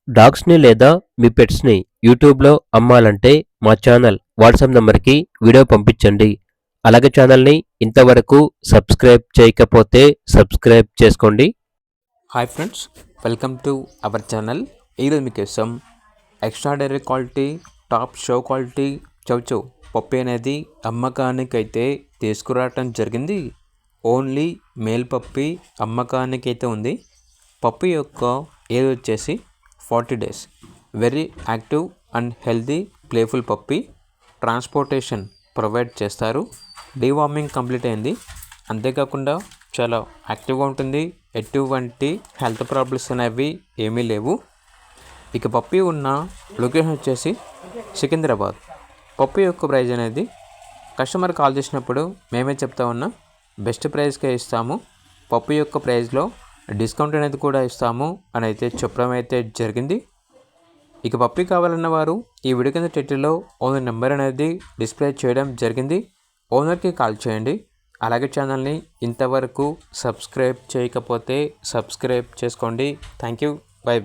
డాగ్స్‌ని లేదా మీ పెట్స్‌ని యూట్యూబ్‌లో అమ్మాలంటే మా ఛానల్ వాట్సాప్ నంబర్‌కి వీడియో పంపించండి. అలాగే ఛానల్‌ని ఇంతవరకు సబ్స్క్రైబ్ చేయకపోతే సబ్స్క్రైబ్ చేసుకోండి. Hi friends, welcome to our channel. ఈరోజు మీకోసం extraordinary quality top show quality chow chow అనేది అమ్మకానికైతే తీసుకురావటం జరిగింది. ఓన్లీ మేల్ పప్పి అమ్మకానికైతే ఉంది. పప్పి యొక్క ఏజ్ వచ్చేసి 40 days. Very active and healthy playful puppy. Transportation provide చేస్తారు. డీవార్మింగ్ కంప్లీట్ అయింది. అంతేకాకుండా చాలా యాక్టివ్గా ఉంటుంది. ఎటువంటి హెల్త్ ప్రాబ్లమ్స్ అనేవి ఏమీ లేవు. ఇక పప్పి ఉన్న లొకేషన్ వచ్చేసి సికింద్రాబాద్. పప్పి యొక్క ప్రైజ్ అనేది కస్టమర్ కాల్ చేసినప్పుడు మేమే చెప్తా ఉన్నా బెస్ట్ ప్రైస్కే ఇస్తాము. పప్పి యొక్క ప్రైస్లో డిస్కౌంట్ అనేది కూడా ఇస్తాము అని అయితే చెప్పడం అయితే జరిగింది. ఇక పప్పి కావాలన్న వారు ఈ వీడియో కింద టైటిల్లో ఓనర్ నెంబర్ అనేది డిస్ప్లే చేయడం జరిగింది. ఓనర్కి కాల్ చేయండి. అలాగే ఛానల్ని ఇంతవరకు సబ్స్క్రైబ్ చేయకపోతే సబ్స్క్రైబ్ చేసుకోండి. Thank you. బై.